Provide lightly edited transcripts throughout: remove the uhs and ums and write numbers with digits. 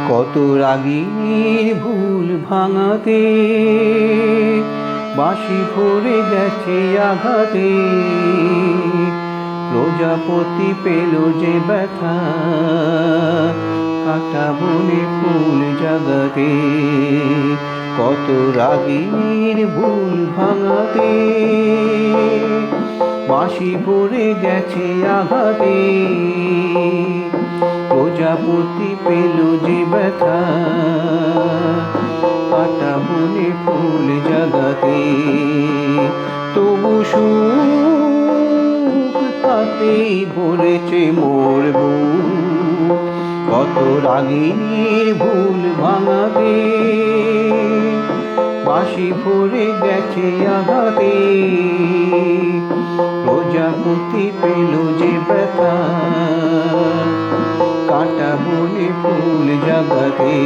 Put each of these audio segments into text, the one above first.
কত রাগীর ভুল ভাঙাতে বাঁশি ভরে গেছে আঘাতে, প্রজাপতি পেল যে ব্যথা কাটা বনে ফুল জাগাতে। কত রাগীর ভুল ভাঙাতে বাঁশি ভরে গেছে আঘাতে, প্রজাপতি পেল যে ব্যথা কাটা বনে ফুল জাগাতে। তবু সুখ তাতেই ভরেছে মোর বুক, কত রাগীর ভুল ভাঙাতে বাঁশি ভরে গেছে আঘাতে, প্রজাপতি পেল যে ব্যথা কাটা বনে ফুল জাগাতে।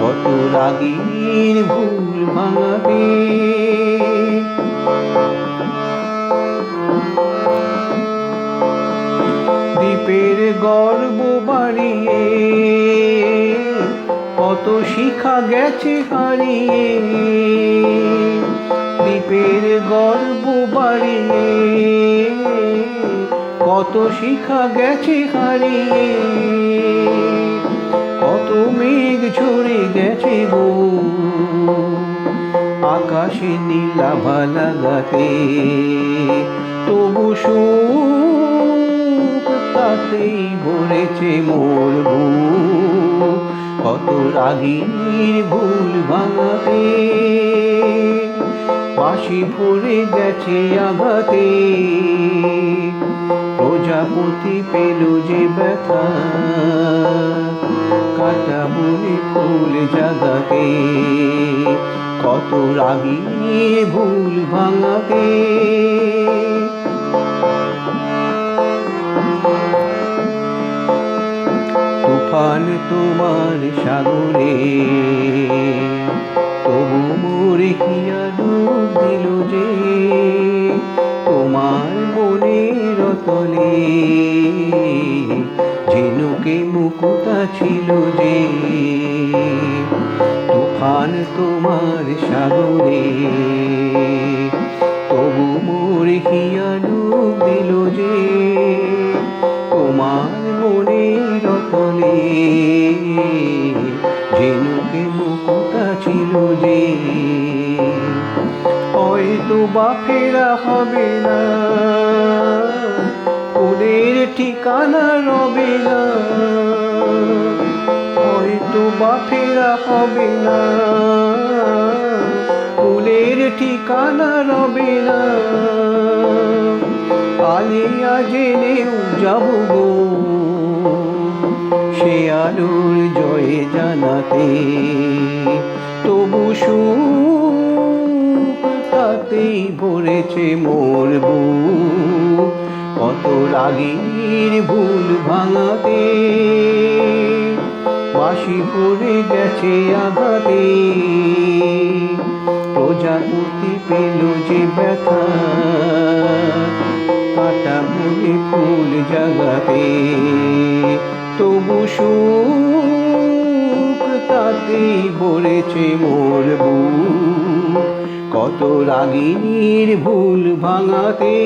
কত রাগীর ভুল ভাঙাতে। দ্বীপের গর্ব বাড়িয়ে কত শিখা গেছে হারিয়ে, দ্বীপের গর্ব বাড়িয়ে কত শিখা গেছে হারিয়ে, কত মেঘ ঝরে গেছে গো আকাশে নীলাভা লাগাতে। তবু সুখ তাতেই ভরেছে মোর বুক, কত রাগীর ভুল ভাঙাতে বাঁশি ভরে গেছে আঘাতে, প্রজাপতি পেল যে ব্যথা কাটা বনে ফুল জাগাতে। কত রাগীর ভুল ভাঙাতে। তুফান তোমার সাগরে তবু মোরে হিয়া ডুব দিল যে, তোমার মনের তলে ঝিনুকে মুকুতা ছিল যে। তুফান তোমার সাগরে তবু মোরে হিয়া ডুব দিল যে, তোমার মনের তলে ঝিনুকে মুকুতা ছিল যে। হয়তো বা ফেরা হবে না, ওদের ঠিকানা রবে না, হয়তো বা ফেরা হবে না, ফুলের ঠিকানা রবে না। আলিয়া জেনেও যাব গো সে আলোর জয়ে জানাতে। তবু সুখ তাতেই ভরেছে মোর বুক, কত রাগীর ভুল ভাঙাতে বাঁশি ভরে গেছে আঘাতে, প্রজাপতি পেল যে ব্যথা কাটা বনে ফুল জাগাতে। তবু সুখ তাতেই ভরেছে মোর বুক, কত রাগীর ভুল ভাঙাতে।